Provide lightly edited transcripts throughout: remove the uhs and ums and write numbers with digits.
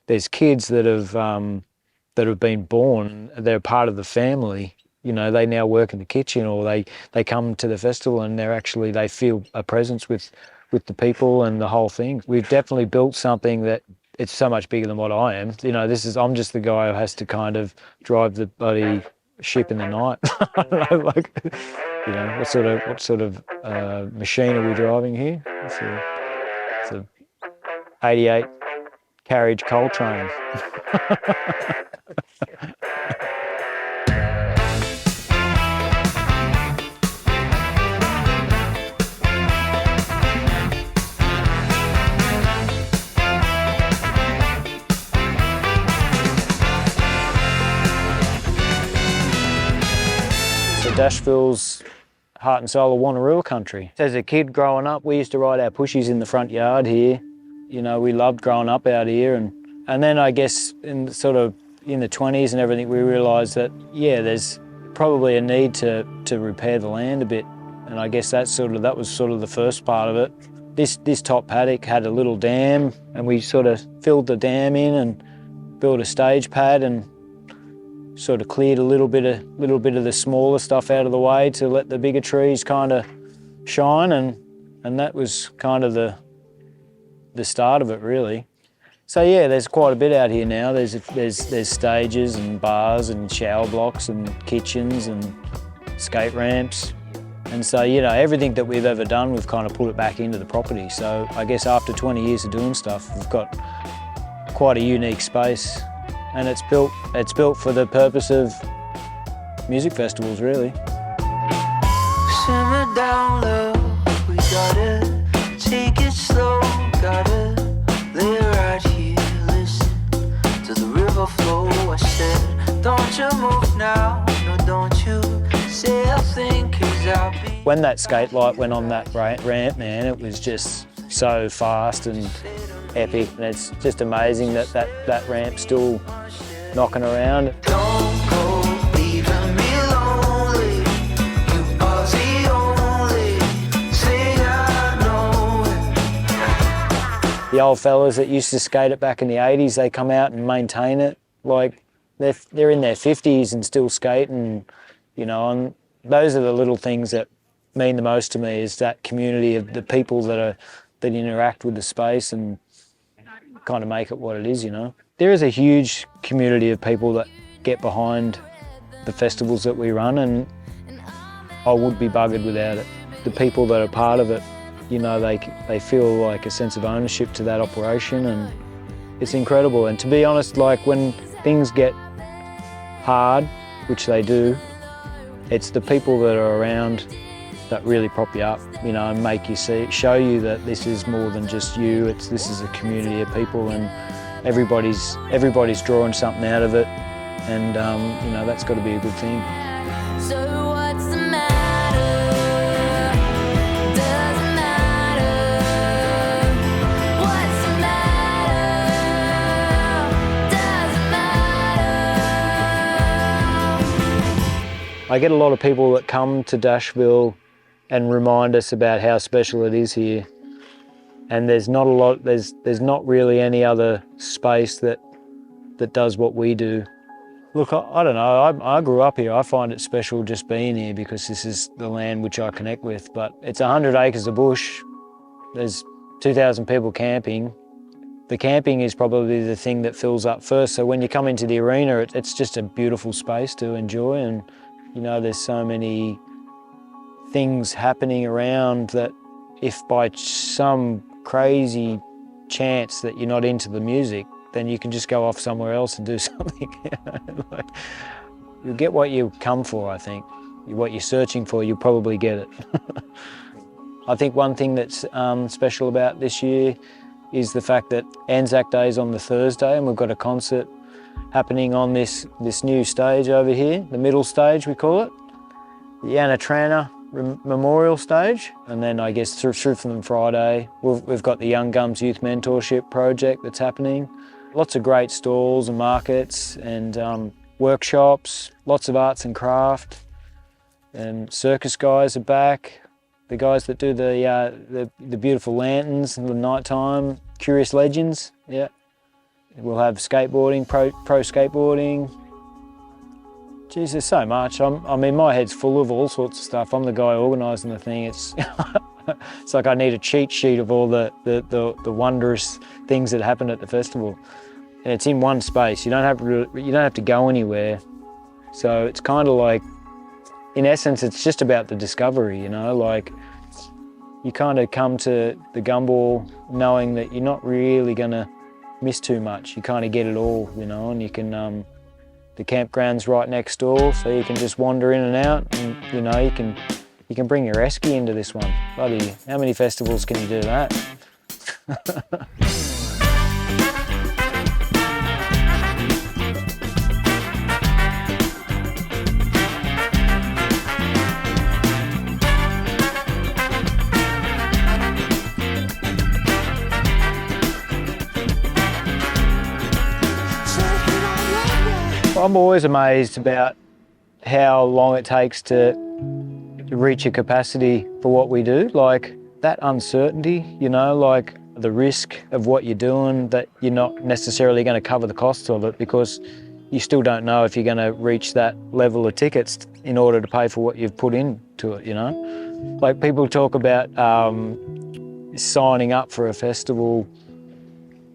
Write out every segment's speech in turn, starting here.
there's kids that have been born, they're part of the family. You know, they now work in the kitchen, or they come to the festival and they feel a presence with the people and the whole thing. We've definitely built something that it's so much bigger than what I am. You know, I'm just the guy who has to kind of drive the bloody ship in the night. I don't know, like, you know, what sort of machine are we driving here? It's a 88 carriage coal train. Dashville's heart and soul of Wanneroo country. As a kid growing up, we used to ride our pushies in the front yard here. You know, we loved growing up out here, and then I guess in the 20s and everything, we realised that, yeah, there's probably a need to repair the land a bit, and I guess that was sort of the first part of it. This top paddock had a little dam, and we sort of filled the dam in and built a stage pad and sort of cleared a little bit of the smaller stuff out of the way to let the bigger trees kind of shine, and that was kind of the start of it, really. So yeah, there's quite a bit out here now. There's stages and bars and shower blocks and kitchens and skate ramps, and so, you know, everything that we've ever done, we've kind of put it back into the property. So I guess after 20 years of doing stuff, we've got quite a unique space. And it's built for the purpose of music festivals, really. Simmer down low, we gotta take it slow, gotta lay right here, listen to the river flow. I said, don't you move now, no, don't you say a thing, 'cause I'll be... When that skate light went on that ramp, man, it was just so fast and epic, and it's just amazing that ramp's still knocking around. Don't go leaving me lonely, you are the only thing I know. The old fellas that used to skate it back in the 80s, they come out and maintain it. Like, they're in their 50s and still skating, you know, and those are the little things that mean the most to me, is that community of the people that interact with the space and kind of make it what it is, you know. There is a huge community of people that get behind the festivals that we run, and I would be buggered without it. The people that are part of it, you know, they feel like a sense of ownership to that operation, and it's incredible. And to be honest, like, when things get hard, which they do, it's the people that are around that really prop you up, you know, and make you show you that this is more than just you. This is a community of people, and everybody's drawing something out of it, and you know, that's got to be a good thing. So what's the matter? Doesn't matter. What's the matter? Doesn't matter. I get a lot of people that come to Dashville and remind us about how special it is here. And there's not really any other space that does what we do. Look, I don't know, I grew up here. I find it special just being here because this is the land which I connect with. But it's 100 acres of bush. There's 2,000 people camping. The camping is probably the thing that fills up first. So when you come into the arena, it's just a beautiful space to enjoy. And, you know, there's so many things happening around that if by some crazy chance that you're not into the music, then you can just go off somewhere else and do something. Like, you'll get what you come for, I think. What you're searching for, you'll probably get it. I think one thing that's special about this year is the fact that Anzac Day is on the Thursday, and we've got a concert happening on this new stage over here, the middle stage we call it, the Anatrana Memorial Stage. And then I guess through from Friday, we've got the Young Gums Youth Mentorship Project that's happening. Lots of great stalls and markets and workshops, lots of arts and craft, and circus guys are back. The guys that do the beautiful lanterns in the night time, Curious Legends, yeah. We'll have skateboarding, pro skateboarding. Geez, there's so much. I mean, my head's full of all sorts of stuff. I'm the guy organising the thing. It's it's like I need a cheat sheet of all the wondrous things that happen at the festival. And it's in one space. You don't have to go anywhere. So it's kind of like, in essence, it's just about the discovery, you know, like you kind of come to the Gumball knowing that you're not really going to miss too much. You kind of get it all, you know, and you can, the campground's right next door, so you can just wander in and out, and, you know, you can bring your esky into this one. Bloody, how many festivals can you do that? I'm always amazed about how long it takes to reach a capacity for what we do. Like that uncertainty, you know, like the risk of what you're doing, that you're not necessarily going to cover the costs of it because you still don't know if you're going to reach that level of tickets in order to pay for what you've put into it, you know. Like people talk about signing up for a festival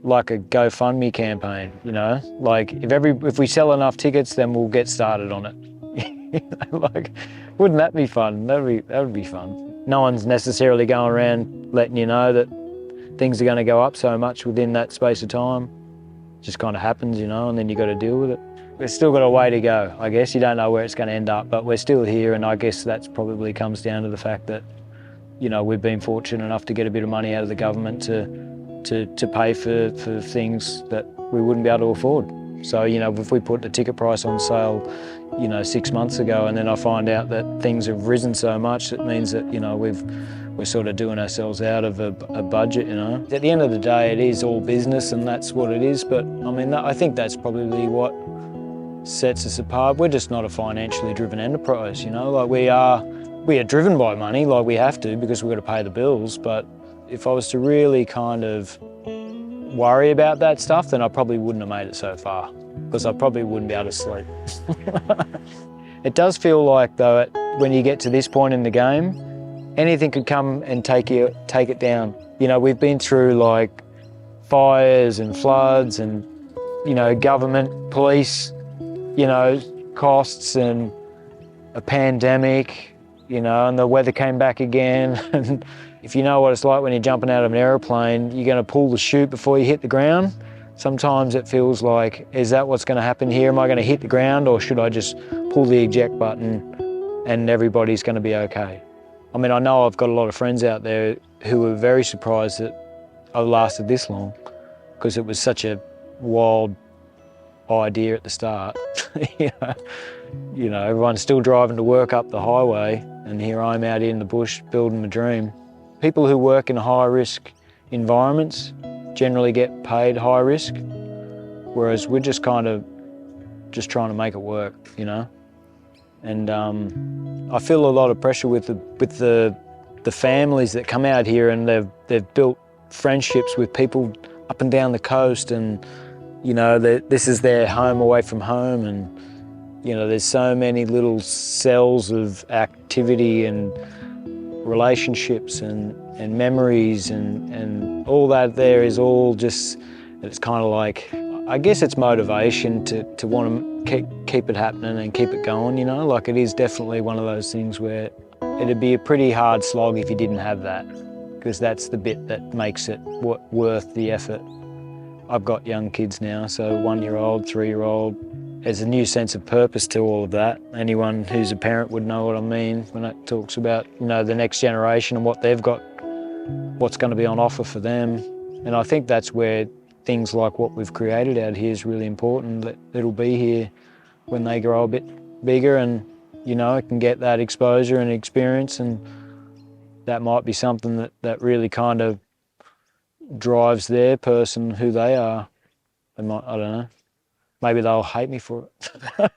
like a GoFundMe campaign, you know? Like if we sell enough tickets, then we'll get started on it. You know, like, wouldn't that be fun? That would be fun. No one's necessarily going around letting you know that things are going to go up so much within that space of time. It just kind of happens, you know, and then you got to deal with it. We've still got a way to go, I guess. You don't know where it's going to end up, but we're still here, and I guess that's probably comes down to the fact that, you know, we've been fortunate enough to get a bit of money out of the government to pay for things that we wouldn't be able to afford. So, you know, if we put the ticket price on sale, you know, 6 months ago, and then I find out that things have risen so much, it means that, you know, we're sort of doing ourselves out of a budget, you know. At the end of the day, it is all business, and that's what it is. But I mean, I think that's probably what sets us apart. We're just not a financially driven enterprise, you know. Like we are driven by money, like we have to because we've got to pay the bills. But if I was to really kind of worry about that stuff, then I probably wouldn't have made it so far, because I probably wouldn't be able to sleep. It does feel like, though, when you get to this point in the game, anything could come and take it down. You know, we've been through like fires and floods and, you know, government, police, you know, costs and a pandemic, you know, and the weather came back again. And if you know what it's like when you're jumping out of an aeroplane, you're going to pull the chute before you hit the ground. Sometimes it feels like, is that what's going to happen here? Am I going to hit the ground, or should I just pull the eject button and everybody's going to be okay? I mean, I know I've got a lot of friends out there who are very surprised that I've lasted this long, because it was such a wild idea at the start. You know, everyone's still driving to work up the highway, and here I'm out in the bush building a dream. People who work in high-risk environments generally get paid high risk, whereas we're just kind of just trying to make it work, you know. And I feel a lot of pressure with the families that come out here, and they've built friendships with people up and down the coast, and you know, this is their home away from home, and you know, there's so many little cells of activity and relationships and memories and all that there is all just, it's kind of like, I guess it's motivation to want to keep it happening and keep it going, you know. Like, it is definitely one of those things where it'd be a pretty hard slog if you didn't have that, because that's the bit that makes it worth the effort. I've got young kids now, so 1-year-old, 3-year-old. There's a new sense of purpose to all of that. Anyone who's a parent would know what I mean when it talks about, you know, the next generation and what they've got, what's going to be on offer for them. And I think that's where things like what we've created out here is really important, that it'll be here when they grow a bit bigger and, you know, can get that exposure and experience, and that might be something that really kind of drives their person, who they are. They might, I don't know. Maybe they'll hate me for it.